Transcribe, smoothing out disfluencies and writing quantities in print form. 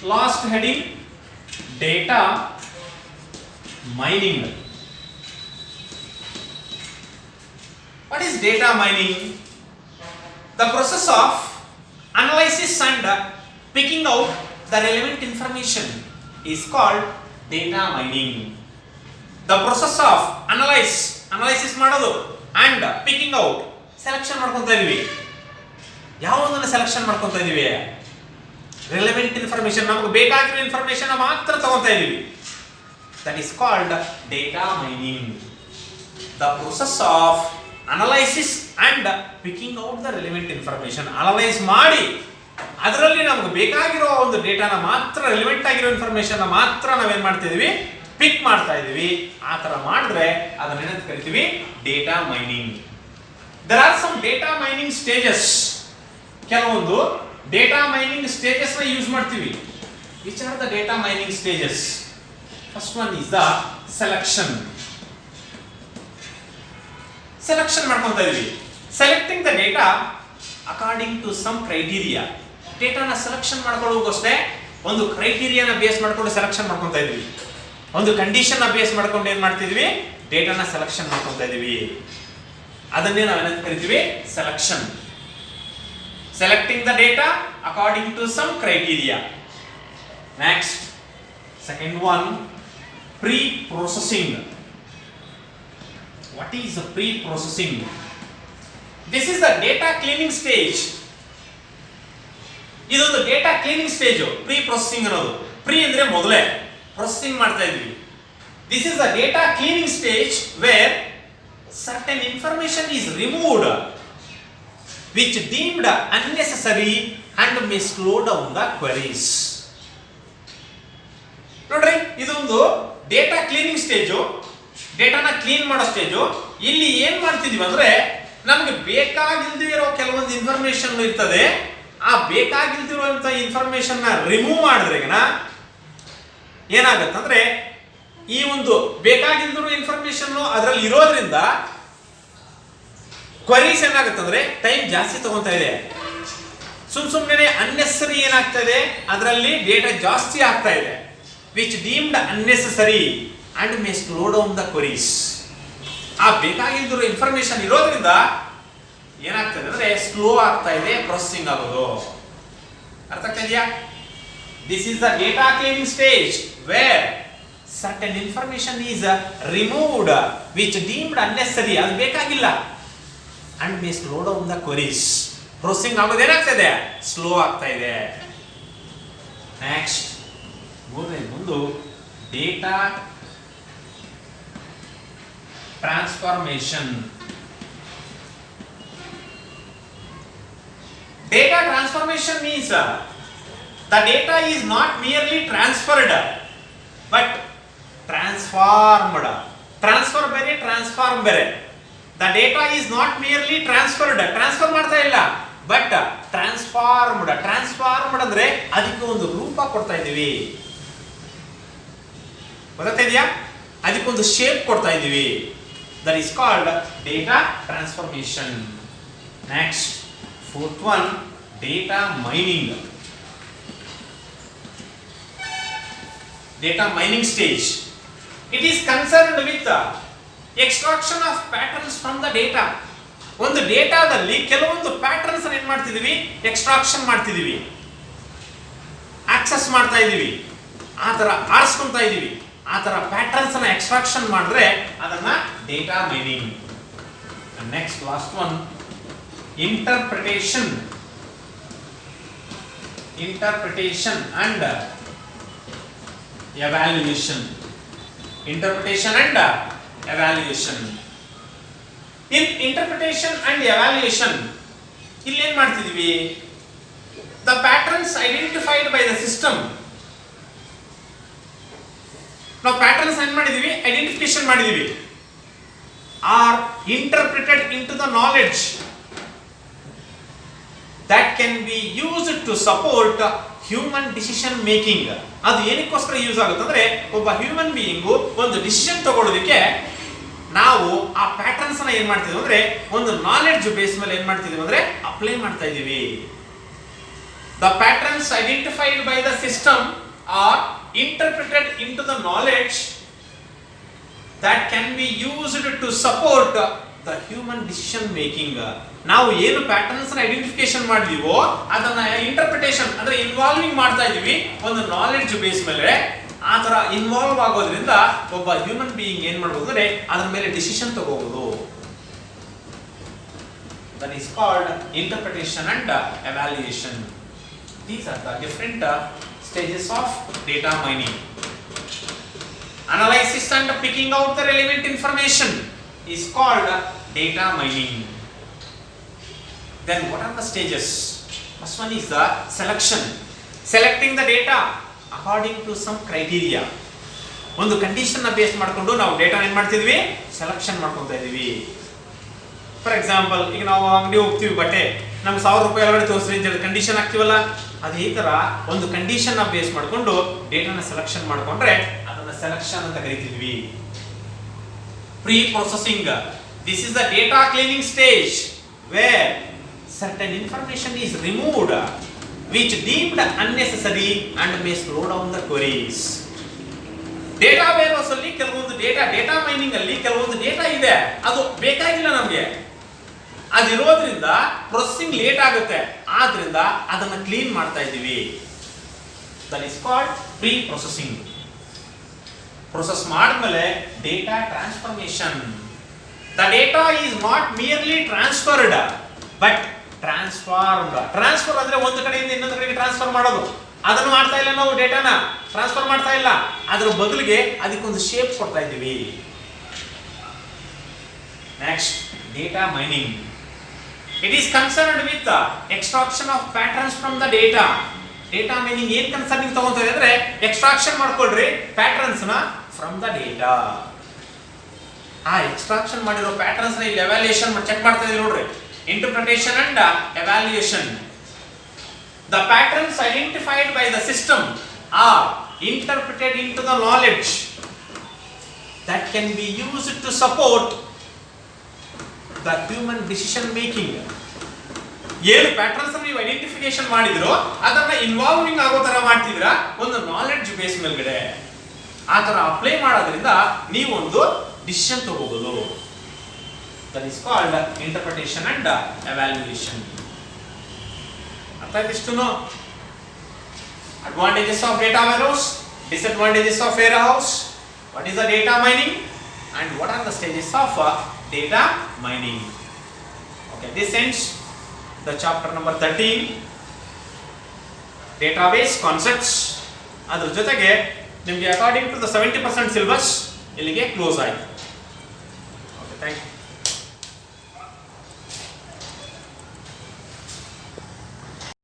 Last heading, data mining. What is data mining? The process of analysis and picking out the relevant information is called data mining. The process of analysis ಮಾಡೋದು and picking out selection ಮಾಡ್ಕೊಂತ ಇದೀವಿ. ಯಾವುದನ್ನ selection ಮಾಡ್ಕೊಂತ ಇದೀವಿ? Relevant information, ನಮಗೆ ಬೇಕಾಗಿರೋ information ಮಾತ್ರ ತಗೊಂತ ಇದೀವಿ. That is called data mining. The process of analysis and picking out the relevant information. Analyse ಮಾಡಿ ಅದರಲ್ಲಿ ನಮಗೆ ಬೇಕಾಗಿರೋ ಒಂದು ಡೇಟಾನ ಮಾತ್ರ, ರಿಲೆವೆಂಟ್ ಆಗಿರೋ ಇನ್ಫಾರ್ಮೇಷನ್ ಮಾತ್ರ ನಾವೇನ್ ಮಾಡ್ತಾ ಇದೀವಿ? ಪಿಕ್ ಮಾಡ್ತಾ ಇದೀವಿ. ಆ ತರ ಮಾಡಿದ್ರೆ ಅದನ್ನ ಏನಂತ ಕರಿತೀವಿ? Data mining. There are some data mining stages. ಕೆಲವೊಂದು ಡೇಟಾ ಮೈನಿಂಗ್ ಸ್ಟೇಜಸ್ ನ ಯೂಸ್ ಮಾಡ್ತೀವಿ. Which are the data mining stages? First one is the selection. Selection ಮಾಡ್ಕೊಂತ ಇದೀವಿ. Selecting the data according to some criteria. ಡೇಟಾನ selection ಮಾಡ್ಕೊಳ್ಳೋದಷ್ಟೇ ಒಂದು ಕ್ರೈಟೀರಿಯಾನ base ಮಾಡ್ಕೊಂಡು ಸೆಲೆಕ್ಷನ್ ಮಾಡ್ಕೊಂತ ಇದೀವಿ. ಒಂದು ಕಂಡೀಷನ್ ನ ಬೇಸ್ ಮಾಡ್ಕೊಂಡು ಏನ್ ಮಾಡ್ತಿದ್ವಿ? ಡೇಟಾನ ಸೆಲೆಕ್ಷನ್ ಮಾಡ್ಕೊಂತ ಇದೀವಿ. ಅದನ್ನೇ ನಾವು ಏನಂತ ಕರಿತೀವಿ? Selection. Selecting the data according to some criteria. Next, second one, pre-processing. What is the pre-processing? This is the data cleaning stage. ಇದೊಂದು data cleaning stage. Pre processing ಅನ್ನೋದು. ಪ್ರೀ ಅಂದ್ರೆ ಮೊದಲೇ, ಪ್ರೊಸೆಸಿಂಗ್ ಮಾಡ್ತಾ ಇದ್ವಿ. This is the data cleaning stage where certain information is removed which deemed unnecessary and may slow down the queries. ನೋಡ್ರಿ, ಇದೊಂದು data cleaning stage, ಡೇಟಾನ clean ಮಾಡೋ stage. ಇಲ್ಲಿ ಏನ್ ಮಾಡ್ತಿದೀವಿ ಅಂದ್ರೆ, ನಮಗೆ ಬೇಕಾಗಿಲ್ದಿರೋ ಕೆಲವೊಂದು ಇನ್ಫಾರ್ಮೇಶನ್ ಇರ್ತದೆ. ಆ ಬೇಕಾಗಿಲ್ದಿರುವಂತ ಇನ್ಫಾರ್ಮೇಶನ್ ನ ರಿಮೂವ್ ಮಾಡಿದ್ರೆ ಏನಾಗತ್ತಂದ್ರೆ, ಈ ಒಂದು ಬೇಕಾಗಿಲ್ದಿರೋ ಇನ್ಫಾರ್ಮೇಶನ್ ಅದರಲ್ಲಿ ಇರೋದ್ರಿಂದ ಕ್ವರೀಸ್ ಏನಾಗುತ್ತಂದ್ರೆ ಟೈಮ್ ಜಾಸ್ತಿ ತಗೊಂತಾ ಇದೆ. ಸುಮ್ಮನೆ ಅನ್ನೆಸರಿ ಏನಾಗ್ತಾ ಇದೆ, ಅದರಲ್ಲಿ ಡೇಟಾ ಜಾಸ್ತಿ ಆಗ್ತಾ ಇದೆ. Which deemed unnecessary and May slow down the queries. ಆ ಬೇಕಾಗಿದ್ದಿರೋ ಇನ್ಫಾರ್ಮೇಶನ್ ಇರೋದ್ರಿಂದ ಏನಾಗ್ತದೆ ಅಂದ್ರೆ ಸ್ಲೋ ಆಗ್ತಾ ಇದೆ ಪ್ರೊಸೆಸಿಂಗ್ ಆಗೋದು. ಅರ್ಥ ಆಗ್ತಾ ಇದೆಯಾ? This is the data cleaning stage wear certain information is removed which deemed unnecessary, ಅದು ಬೇಕಾಗಿಲ್ಲ. And May slow down the queries. Processing ಆಗೋದು ಏನಾಗ್ತದೆ? ಸ್ಲೋ ಆಗ್ತಾ ಇದೆ. ನೆಕ್ಸ್ಟ್, ಮುಂದು data transformation. Data transformation means the data is not merely transferred but transformed. Transfer ಬೇರೆ, transform ಬೇರೆ. The data is not merely transferred. Transfer ಮಾಡ್ತಾ ಇಲ್ಲ, but transformed. Transformed ಅಂದ್ರೆ ಅದಕ್ಕೆ ಒಂದು ರೂಪ ಕೊಡ್ತಾ ಇದೀವಿ. ಗೊತ್ತಾ ಇದೆಯಾ? ಅದಕ್ಕೊಂದು ಶೇಪ್ ಕೊಡ್ತಾ ಇದೀವಿ. That is called data transformation. Next, fourth one, data mining. Data mining stage. It is concerned with the extraction of patterns from the data. ಒಂದು ಡೇಟಾದಲ್ಲಿ ಕೆಲವೊಂದು ಪ್ಯಾಟರ್ನ್ಸ್ ಏನ್ ಮಾಡ್ತಿದೀವಿ? ಎಕ್ಸ್ಟ್ರಾಕ್ಷನ್ ಮಾಡ್ತಿದೀವಿ, ಆಕ್ಸೆಸ್ ಮಾಡ್ತಾ ಇದೀವಿ, ಆ ತರ ಆರಿಸ್ಕೊಂತಾ ಇದೀವಿ. ಆ ತರ ಪ್ಯಾಟರ್ನ್ಸ್ ಅನ್ನ ಎಕ್ಸ್ಟ್ರಾಕ್ಷನ್ ಮಾಡಿದ್ರೆ ಅದನ್ನ data mining. Next, last one, interpretation and evaluation. Interpretation and evaluation. In interpretation and evaluation, ಇಲ್ಲಿ ಏನ್ ಮಾಡ್ತಿದೀವಿ? The patterns identified by the system. ನಾವು ಪ್ಯಾಟರ್ನ್ಸ್ ಏನ್ ಮಾಡಿದೀವಿ? ಐಡೆಂಟಿಫಿಕೇಶನ್ ಮಾಡಿದೀವಿ. Are interpreted into the knowledge that can be used to support human decision making. ಅದು ಏನಕ್ಕೋಸ್ಕರ use ಆಗುತ್ತೆ ಅಂದ್ರೆ, ಒಬ್ಬ ಹ್ಯೂಮನ್ ಬೀಯಿಂಗ್ ಒಂದು ಡಿಸಿಷನ್ ತಗೊಳ್ಳೋದಕ್ಕೆ ನಾವು ಆ ಪ್ಯಾಟರ್ನ್ಸ್ ಅನ್ನ ಏನ್ ಮಾಡ್ತಿದೀವಿ ಅಂದ್ರೆ, ಒಂದು ನಾಲೆಡ್ಜ್ ಬೇಸ್ ಮೇಲೆ ಏನ್ ಮಾಡ್ತಿದೀವಿ ಅಂದ್ರೆ ಅಪ್ಲೈ ಮಾಡ್ತಾ ಇದೀವಿ. The patterns identified by the system are interpreted into the knowledge that can be used to support the human decision making. ನಾವು ಏನು ಪ್ಯಾಟರ್ನ್ಸ್ ನ ಐಡೆಂಟಿಫಿಕೇಶನ್ ಮಾಡಿದೀವೋ ಅದನ್ನ ಇಂಟರ್ಪ್ರಿಟೇಷನ್ ಅಂದ್ರೆ ಇನ್ವಾಲ್ವಿಂಗ್ ಮಾಡ್ತಾ ಇದೀವಿ ಒಂದು ನಾಲೆಡ್ಜ್ ಬೇಸ್ ಮೇಲೆ. ಆ ತರ ಇನ್ವಾಲ್ವ್ ಆಗೋದ್ರಿಂದ ಒಬ್ಬ ಹ್ಯೂಮನ್ ಬೀಯಿಂಗ್ ಏನ್ ಮಾಡಬಹುದು ಅಂದ್ರೆ ಅದರ ಮೇಲೆ ಡಿಸಿಷನ್ ತಗೋಬಹುದು. That is called interpretation and evaluation. These are the different stages of data mining. Analysis and picking out the relevant information is called data mining. Then what are the stages? First one is the selection. Selecting the data according to some criteria. ಒಂದು condition ನ base ಮಾಡಿಕೊಂಡು ನಾವು data ಏನ್ ಮಾಡ್ತಿದ್ವಿ, selection ಮಾಡ್ಕೊಂತ ಇದೀವಿ. For example, ಈಗ ನಾವು ಅಂಗಡಿ ಹೋಗ್ತೀವಿ, ಬಟ್ಟೆ ನಮ್ಗೆ 1000 ರೂಪಾಯಿ ಒಳಗಡೆ ತೋರಿಸ್ರಿ ಅಂತ ಹೇಳಿ ಕಂಡೀಷನ್ ಹಾಕ್ತಿವಲ್ಲ, ಅದೇ ತರ ಒಂದು ಕಂಡೀಷನ್ ನ ಬೇಸ್ ಮಾಡಿಕೊಂಡು ಡೇಟಾನ ಸೆಲೆಕ್ಷನ್ ಮಾಡ್ಕೊಂಡ್ರೆ ಅದನ್ನ ಸೆಲೆಕ್ಷನ್ ಅಂತ ಕರಿತಿದ್ವಿ. Pre processing. This is the data cleaning stage where certain information is removed which deemed unnecessary and may slow down the queries. Data warehouse ಅಲ್ಲಿ ಕೆಲವೊಂದು ಡೇಟಾ ಮೈನಿಂಗ್ ಅಲ್ಲಿ ಕೆಲವೊಂದು ಡೇಟಾ ಇದೆ, ಅದು ಬೇಕಾಗಿಲ್ಲ ನಮಗೆ, ಅದಿರೋದ್ರಿಂದ ಪ್ರೊಸೆಸಿಂಗ್ ಲೇಟ್ ಆಗುತ್ತೆ, ಆದ್ರಿಂದ ಅದನ್ನ ಕ್ಲೀನ್ ಮಾಡ್ತಾ ಇದ್ದೀವಿ. That is called pre processing. Process ಮಾಡಿದ್ಮೇಲೆ data transformation. The data is not merely transferred but transformed. Transfer ಅಂದ್ರೆ ಒಂದು ಕಡೆಯಿಂದ ಇನ್ನೊಂದು ಕಡೆಗೆ ಟ್ರಾನ್ಸ್ಫರ್ ಮಾಡೋದು, ಅದನ್ನು ಮಾಡ್ತಾ ಇಲ್ಲ ನಾವು. ಡೇಟಾನ ಟ್ರಾನ್ಸ್ಫರ್ ಮಾಡ್ತಾ ಇಲ್ಲ, ಅದರ ಬದಲಿಗೆ ಅದಕ್ಕೊಂದು ಶೇಪ್ ಕೊಡ್ತಾ ಇದ್ದೀವಿ. Next, data mining. It is concerned with the extraction of patterns from the data. Data mining ಏನ್ ಕನ್ಸರ್ನಿಂಗ್ ತಗೊಂತಾರೆ ಅಂದ್ರೆ ಎಕ್ಸ್ಟ್ರಾಕ್ಷನ್ ಮಾಡ್ಕೊಳ್ರಿ ಪ್ಯಾಟರ್ನ್ಸ್ ನ ಫ್ರಮ್ ದ ಡೇಟಾ. ಆ ಎಕ್ಸ್ಟ್ರಾಕ್ಷನ್ ಮಾಡಿರೋ ಪ್ಯಾಟರ್ನ್ಸ್ ನ ಇಲ್ಲಿ ಎವ್ಯಾಲ್ಯೂಯೇಷನ್ ಚೆಕ್ ಮಾಡ್ತಾ ಇದೀವಿ ನೋಡ್ರಿ. Interpretation and evaluation. The patterns identified by the system are interpreted into the knowledge that can be used to support the human decision making. ಏನು patterns ನೀವು identification ಮಾಡಿದ್ರೋ ಅದನ್ನ ಇನ್ವಾಲ್ವಿಂಗ್ ಆಗೋ ತರ ಮಾಡ್ತಿದ್ರ ಒಂದು ನಾಲೆಡ್ಜ್ ಬೇಸ್ ಮೇಲ್ಗಡೆ. ಆ ತರ ಅಪ್ಲೈ ಮಾಡೋದ್ರಿಂದ ನೀವೊಂದು ಡಿಸಿಷನ್ ತಗೋಬಹುದು. That is called interpretation and evaluation. ಅರ್ಥ ಆಯ್ತಿಷ್ಟುನು? Advantages of data warehouse, disadvantages of warehouse, what is the data mining and what are the stages of data mining. Okay, this ends the chapter number 13, database concepts. ಅದರ ಜೊತೆಗೆ ನಿಮಗೆ according to the 70% syllabus ಇಲ್ಲಿಗೆ close ಆಯಿತು. Okay, thank you.